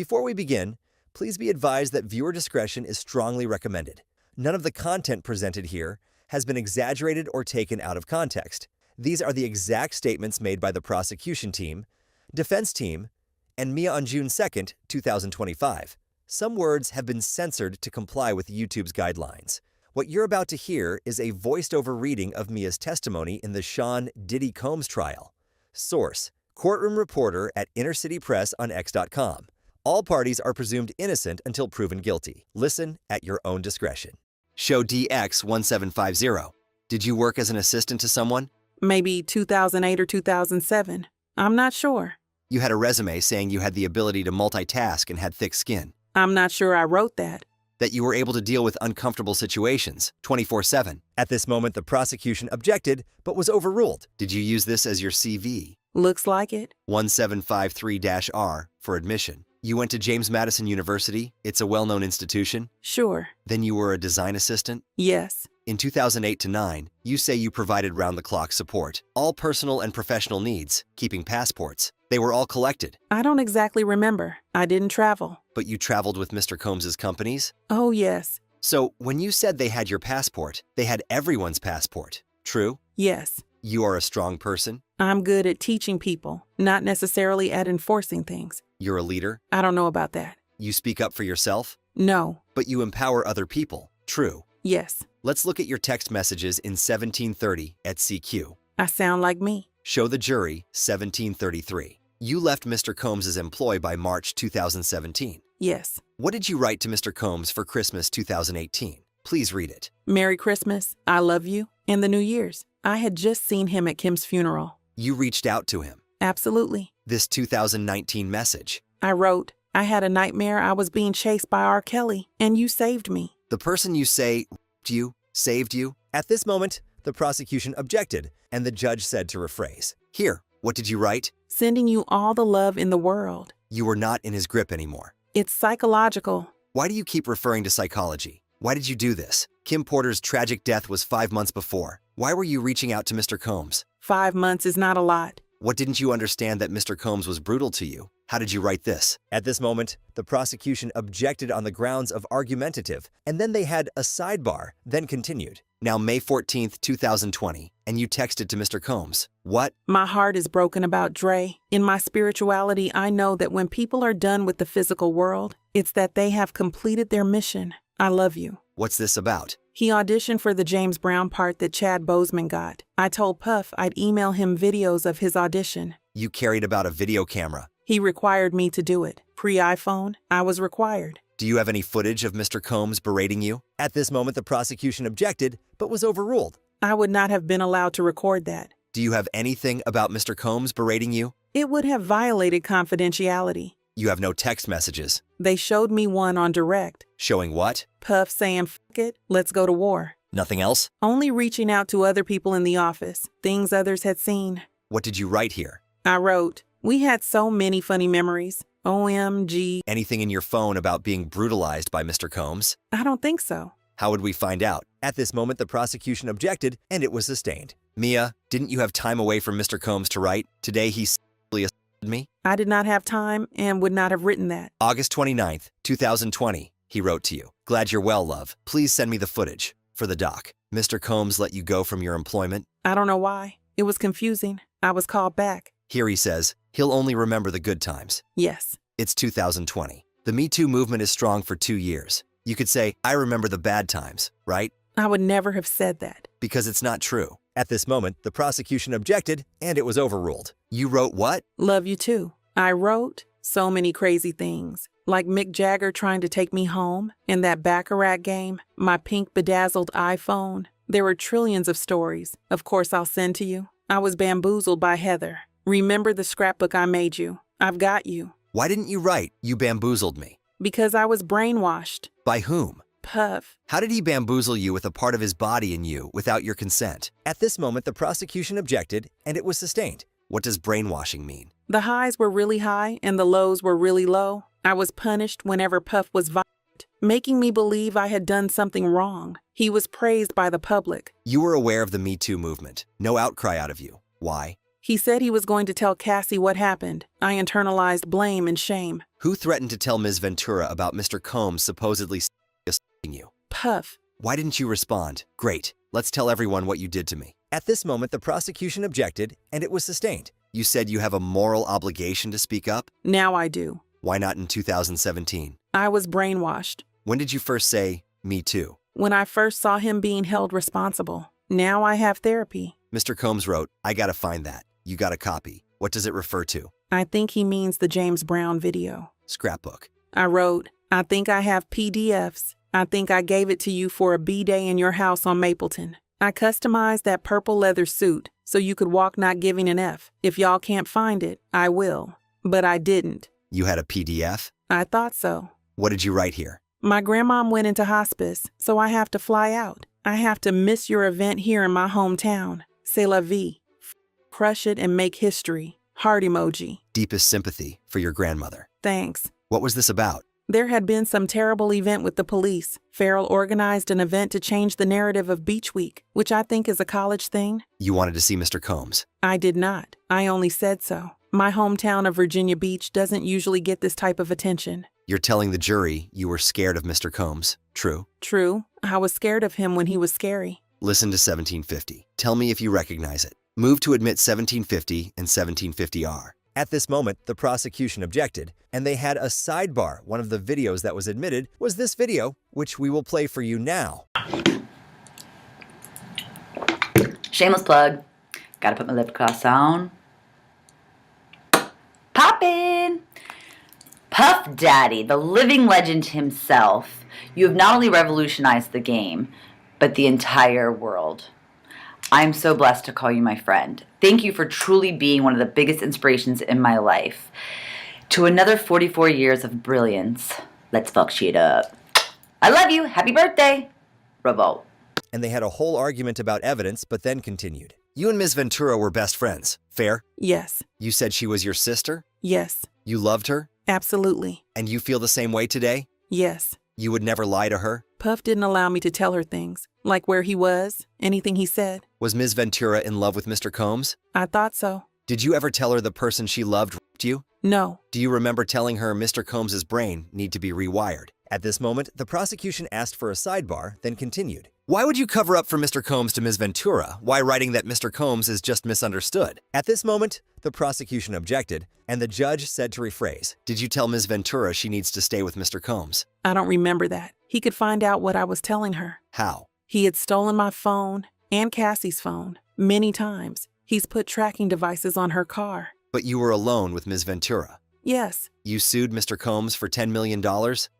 Before we begin, please be advised that viewer discretion is strongly recommended. None of the content presented here has been exaggerated or taken out of context. These are the exact statements made by the prosecution team, defense team, and Mia on June 2nd, 2025. Some words have been censored to comply with YouTube's guidelines. What you're about to hear is a voiced-over reading of Mia's testimony in the Sean Diddy Combs trial. Source: courtroom reporter at Inner City Press on X.com. All parties are presumed innocent until proven guilty. Listen at your own discretion. Show DX1750. Did you work as an assistant to someone? Maybe 2008 or 2007. I'm not sure. You had a resume saying you had the ability to multitask and had thick skin. I'm not sure I wrote that. That you were able to deal with uncomfortable situations 24/7. At this moment, the prosecution objected, but was overruled. Did you use this as your CV? Looks like it. 1753-R for admission. You went to James Madison University. It's a well-known institution. Sure. Then you were a design assistant? Yes. In 2008 to 9, you say you provided round-the-clock support. All personal and professional needs, keeping passports. They were all collected. I don't exactly remember. I didn't travel. But you traveled with Mr. Combs's companies? Oh, yes. So when you said they had your passport, they had everyone's passport. True? Yes. You are a strong person? I'm good at teaching people, not necessarily at enforcing things. You're a leader? I don't know about that. You speak up for yourself? No. But you empower other people. True? Yes. Let's look at your text messages in 1730 at CQ. I sound like me. Show the jury 1733. You left Mr. Combs's employ by March 2017. Yes. What did you write to Mr. Combs for Christmas 2018? Please read it. Merry Christmas, I love you, and the New Year's. I had just seen him at Kim's funeral. You reached out to him. Absolutely. This 2019 message. I wrote, I had a nightmare I was being chased by R. Kelly, and you saved me. The person you say you saved you? At this moment, the prosecution objected, and the judge said to rephrase. Here, what did you write? Sending you all the love in the world. You were not in his grip anymore. It's psychological. Why do you keep referring to psychology? Why did you do this? Kim Porter's tragic death was 5 months before. Why were you reaching out to Mr. Combs? 5 months is not a lot. What didn't you understand that Mr. Combs was brutal to you? How did you write this? At this moment, the prosecution objected on the grounds of argumentative, and then they had a sidebar, then continued. Now May 14th, 2020, and you texted to Mr. Combs. What? My heart is broken about Dre. In my spirituality, I know that when people are done with the physical world, it's that they have completed their mission. I love you. What's this about? He auditioned for the James Brown part that Chad Boseman got. I told Puff I'd email him videos of his audition. You carried about a video camera. He required me to do it. Pre-iPhone, I was required. Do you have any footage of Mr. Combs berating you? At this moment, the prosecution objected, but was overruled. I would not have been allowed to record that. Do you have anything about Mr. Combs berating you? It would have violated confidentiality. You have no text messages. They showed me one on direct. Showing what? Puff saying, "F it, let's go to war." Nothing else? Only reaching out to other people in the office, things others had seen. What did you write here? I wrote, we had so many funny memories. OMG. Anything in your phone about being brutalized by Mr. Combs? I don't think so. How would we find out? At this moment, the prosecution objected, and it was sustained. Mia, didn't you have time away from Mr. Combs to write? Today he sexually assaulted me? I did not have time and would not have written that. August 29th, 2020, he wrote to you. Glad you're well, love. Please send me the footage. For the doc. Mr. Combs let you go from your employment? I don't know why. It was confusing. I was called back. Here he says, he'll only remember the good times. Yes. It's 2020. The Me Too movement is strong for 2 years. You could say, I remember the bad times, right? I would never have said that. Because it's not true. At this moment, the prosecution objected, and it was overruled. You wrote what? Love you too. I wrote so many crazy things, like Mick Jagger trying to take me home, and that Baccarat game, my pink bedazzled iPhone. There were trillions of stories. Of course, I'll send to you. I was bamboozled by Heather. Remember the scrapbook I made you. I've got you. Why didn't you write, you bamboozled me? Because I was brainwashed. By whom? Puff. How did he bamboozle you with a part of his body in you without your consent? At this moment, the prosecution objected, and it was sustained. What does brainwashing mean? The highs were really high and the lows were really low. I was punished whenever Puff was violent, making me believe I had done something wrong. He was praised by the public. You were aware of the Me Too movement. No outcry out of you. Why? He said he was going to tell Cassie what happened. I internalized blame and shame. Who threatened to tell Ms. Ventura about Mr. Combs supposedly assaulting you? Puff. Why didn't you respond? Great. Let's tell everyone what you did to me. At this moment, the prosecution objected, and it was sustained. You said you have a moral obligation to speak up? Now I do. Why not in 2017? I was brainwashed. When did you first say, me too? When I first saw him being held responsible. Now I have therapy. Mr. Combs wrote, I gotta find that. You got a copy. What does it refer to? I think he means the James Brown video. Scrapbook. I wrote, I think I have PDFs. I think I gave it to you for a B-day in your house on Mapleton. I customized that purple leather suit so you could walk not giving an F. If y'all can't find it, I will. But I didn't. You had a PDF? I thought so. What did you write here? My grandmom went into hospice, so I have to fly out. I have to miss your event here in my hometown. C'est la vie. Crush it and make history. Heart emoji. Deepest sympathy for your grandmother. Thanks. What was this about? There had been some terrible event with the police. Farrell organized an event to change the narrative of Beach Week, which I think is a college thing. You wanted to see Mr. Combs. I did not. I only said so. My hometown of Virginia Beach doesn't usually get this type of attention. You're telling the jury you were scared of Mr. Combs, true? True. I was scared of him when he was scary. Listen to 1750. Tell me if you recognize it. Move to admit 1750 and 1750R. At this moment, the prosecution objected, and they had a sidebar. One of the videos that was admitted was this video, which we will play for you now. Shameless plug. Gotta put my lip gloss on. Poppin'! Puff Daddy, the living legend himself. You have not only revolutionized the game, but the entire world. I'm so blessed to call you my friend. Thank you for truly being one of the biggest inspirations in my life. To another 44 years of brilliance. Let's fuck shit up. I love you. Happy birthday. Revolt. And they had a whole argument about evidence, but then continued. You and Ms. Ventura were best friends, fair? Yes. You said she was your sister? Yes. You loved her? Absolutely. And you feel the same way today? Yes. You would never lie to her? Puff didn't allow me to tell her things, like where he was, anything he said. Was Ms. Ventura in love with Mr. Combs? I thought so. Did you ever tell her the person she loved raped you? No. Do you remember telling her Mr. Combs's brain need to be rewired? At this moment, the prosecution asked for a sidebar, then continued. Why would you cover up for Mr. Combs to Ms. Ventura? Why writing that Mr. Combs is just misunderstood? At this moment, the prosecution objected, and the judge said to rephrase. Did you tell Ms. Ventura she needs to stay with Mr. Combs? I don't remember that. He could find out what I was telling her. How? He had stolen my phone and Cassie's phone many times. He's put tracking devices on her car. But you were alone with Ms. Ventura. Yes. You sued Mr. Combs for $10 million?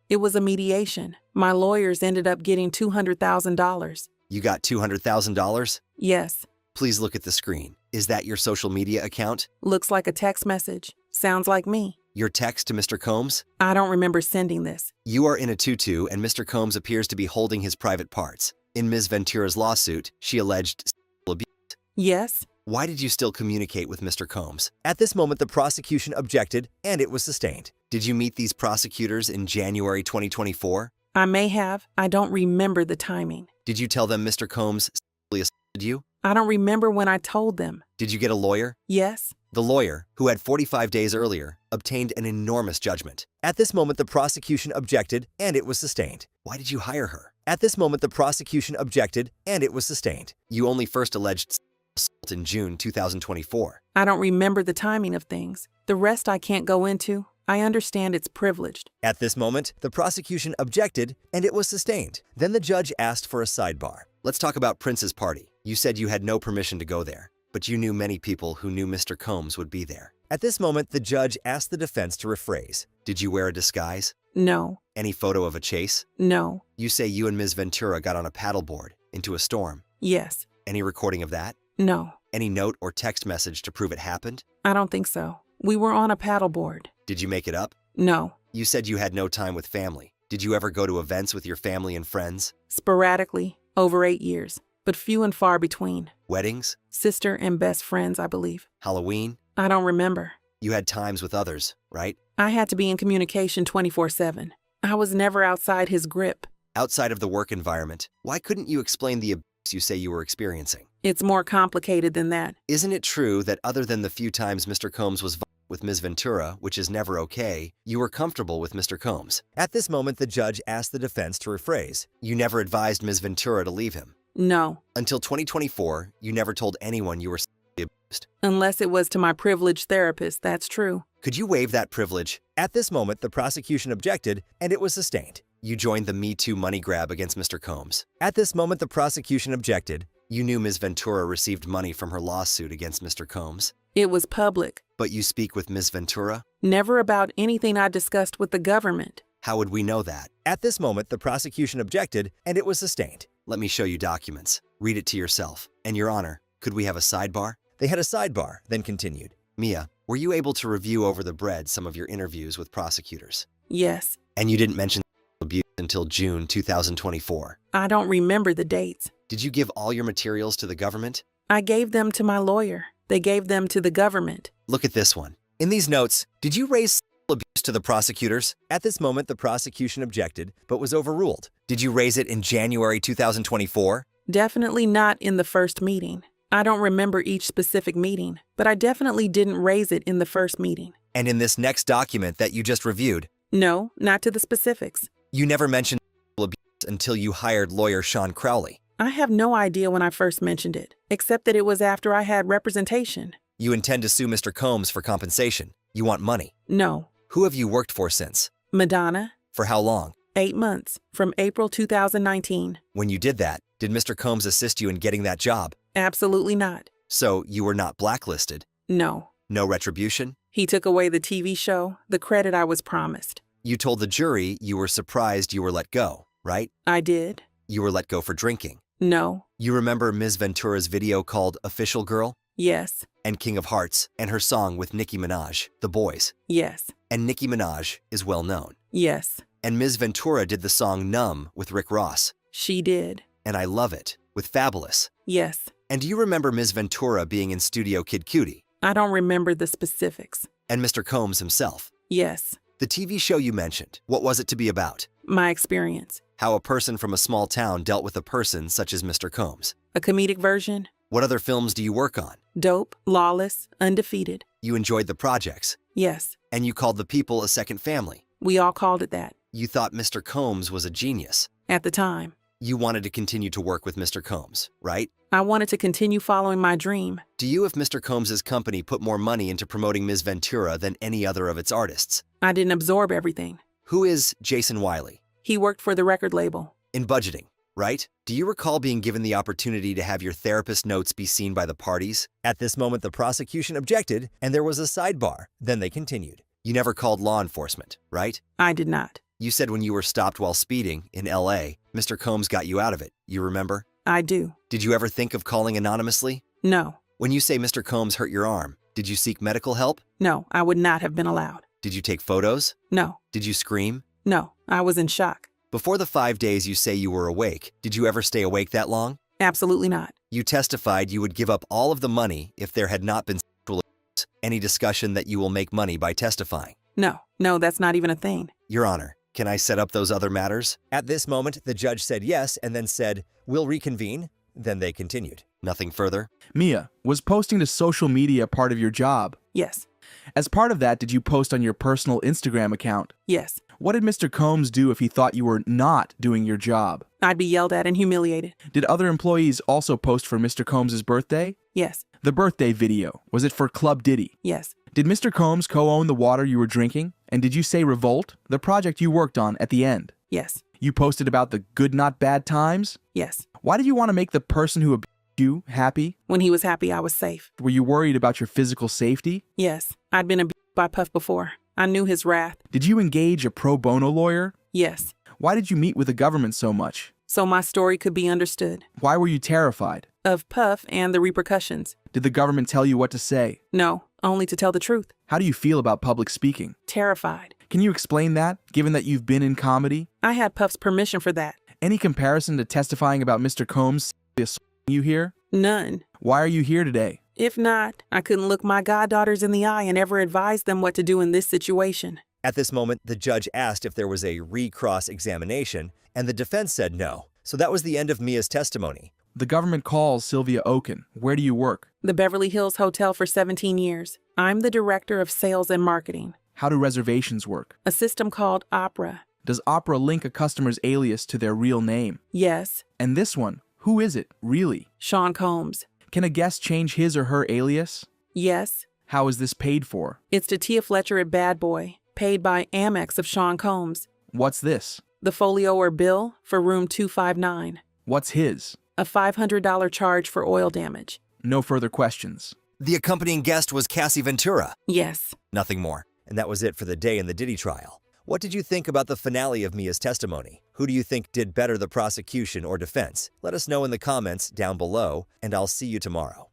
It was a mediation. My lawyers ended up getting $200,000. You got $200,000? Yes. Please look at the screen. Is that your social media account? Looks like a text message. Sounds like me. Your text to Mr. Combs? I don't remember sending this. You are in a tutu and Mr. Combs appears to be holding his private parts. In Ms. Ventura's lawsuit, she alleged sexual abuse. Yes. Why did you still communicate with Mr. Combs? At this moment, the prosecution objected, and it was sustained. Did you meet these prosecutors in January 2024? I may have. I don't remember the timing. Did you tell them Mr. Combs sexually assaulted you? I don't remember when I told them. Did you get a lawyer? Yes. The lawyer, who had 45 days earlier, obtained an enormous judgment. At this moment, the prosecution objected, and it was sustained. Why did you hire her? At this moment, the prosecution objected, and it was sustained. You only first alleged assault in June 2024. I don't remember the timing of things. The rest I can't go into. I understand it's privileged. At this moment, the prosecution objected, and it was sustained. Then the judge asked for a sidebar. Let's talk about Prince's party. You said you had no permission to go there, but you knew many people who knew Mr. Combs would be there. At this moment, the judge asked the defense to rephrase. Did you wear a disguise? No. Any photo of a chase? No. You say you and Ms. Ventura got on a paddleboard into a storm. Yes. Any recording of that? No. Any note or text message to prove it happened? I don't think so. We were on a paddleboard. Did you make it up? No. You said you had no time with family. Did you ever go to events with your family and friends? Sporadically, over 8 years, but few and far between. Weddings? Sister and best friends, I believe. Halloween? I don't remember. You had times with others, right? I had to be in communication 24/7. I was never outside his grip. Outside of the work environment, why couldn't you explain the abuse you say you were experiencing. It's more complicated than that. Isn't it true that other than the few times Mr. Combs was with Ms. Ventura, which is never okay, you were comfortable with Mr. Combs? At this moment, the judge asked the defense to rephrase. You never advised Ms. Ventura to leave him. No. Until 2024, you never told anyone you were sexually abused. Unless it was to my privileged therapist, that's true. Could you waive that privilege? At this moment, the prosecution objected, and it was sustained. You joined the Me Too money grab against Mr. Combs. At this moment, the prosecution objected. You knew Ms. Ventura received money from her lawsuit against Mr. Combs. It was public. But you speak with Ms. Ventura? Never about anything I discussed with the government. How would we know that? At this moment, the prosecution objected, and it was sustained. Let me show you documents. Read it to yourself. And Your Honor, could we have a sidebar? They had a sidebar, then continued. Mia, were you able to review over the bread some of your interviews with prosecutors? Yes. And you didn't mention abuse until June 2024. I don't remember the dates. Did you give all your materials to the government? I gave them to my lawyer. They gave them to the government. Look at this one. In these notes, did you raise sexual abuse to the prosecutors? At this moment, the prosecution objected, but was overruled. Did you raise it in January 2024? Definitely not in the first meeting. I don't remember each specific meeting, but I definitely didn't raise it in the first meeting. And in this next document that you just reviewed? No, not to the specifics. You never mentioned sexual abuse until you hired lawyer Sean Crowley. I have no idea when I first mentioned it, except that it was after I had representation. You intend to sue Mr. Combs for compensation. You want money. No. Who have you worked for since? Madonna. For how long? 8 months, from April 2019. When you did that, did Mr. Combs assist you in getting that job? Absolutely not. So you were not blacklisted? No. No retribution? He took away the TV show, the credit I was promised. You told the jury you were surprised you were let go, right? I did. You were let go for drinking. No. You remember Ms. Ventura's video called Official Girl? Yes. And King of Hearts, and her song with Nicki Minaj, The Boys. Yes. And Nicki Minaj is well known. Yes. And Ms. Ventura did the song Numb with Rick Ross. She did. And I Love It with Fabulous. Yes. And do you remember Ms. Ventura being in Studio Kid Cudi? I don't remember the specifics. And Mr. Combs himself? Yes. The TV show you mentioned, what was it to be about? My experience. How a person from a small town dealt with a person such as Mr. Combs. A comedic version. What other films do you work on? Dope, Lawless, Undefeated. You enjoyed the projects. Yes. And you called the people a second family. We all called it that. You thought Mr. Combs was a genius. At the time. You wanted to continue to work with Mr. Combs, right? I wanted to continue following my dream. Do you, if Mr. Combs' company put more money into promoting Ms. Ventura than any other of its artists? I didn't absorb everything. Who is Jason Wiley? He worked for the record label. In budgeting, right? Do you recall being given the opportunity to have your therapist notes be seen by the parties? At this moment, the prosecution objected, and there was a sidebar. Then they continued. You never called law enforcement, right? I did not. You said when you were stopped while speeding in L.A., Mr. Combs got you out of it. You remember? I do. Did you ever think of calling anonymously? No. When you say Mr. Combs hurt your arm, did you seek medical help? No, I would not have been allowed. Did you take photos? No. Did you scream? No, I was in shock. Before the 5 days you say you were awake, did you ever stay awake that long? Absolutely not. You testified you would give up all of the money if there had not been sexual abuse. Any discussion that you will make money by testifying? No, that's not even a thing. Your Honor, can I set up those other matters? At this moment, the judge said yes and then said, we'll reconvene. Then they continued. Nothing further? Mia, was posting to social media part of your job? Yes. As part of that, did you post on your personal Instagram account? Yes. What did Mr. Combs do if he thought you were not doing your job? I'd be yelled at and humiliated. Did other employees also post for Mr. Combs' birthday? Yes. The birthday video, was it for Club Diddy? Yes. Did Mr. Combs co-own the water you were drinking? And did you say Revolt, the project you worked on, at the end? Yes. You posted about the good not bad times? Yes. Why did you want to make the person who abused you happy? When he was happy, I was safe. Were you worried about your physical safety? Yes. I'd been abused by Puff before. I knew his wrath. Did you engage a pro bono lawyer? Yes. Why did you meet with the government so much? So my story could be understood. Why were you terrified? Of Puff and the repercussions. Did the government tell you what to say? No, only to tell the truth. How do you feel about public speaking? Terrified. Can you explain that, given that you've been in comedy? I had Puff's permission for that. Any comparison to testifying about Mr. Combs assaulting you here? None. Why are you here today? If not, I couldn't look my goddaughters in the eye and ever advise them what to do in this situation. At this moment, the judge asked if there was a recross examination, and the defense said no. So that was the end of Mia's testimony. The government calls Sylvia Oken. Where do you work? The Beverly Hills Hotel for 17 years. I'm the director of sales and marketing. How do reservations work? A system called Opera. Does Opera link a customer's alias to their real name? Yes. And this one, who is it, really? Sean Combs. Can a guest change his or her alias? Yes. How is this paid for? It's to Tia Fletcher at Bad Boy, paid by Amex of Sean Combs. What's this? The folio or bill for room 259. What's his? A $500 charge for oil damage. No further questions. The accompanying guest was Cassie Ventura. Yes. Nothing more. And that was it for the day in the Diddy trial. What did you think about the finale of Mia's testimony? Who do you think did better, the prosecution or defense? Let us know in the comments down below, and I'll see you tomorrow.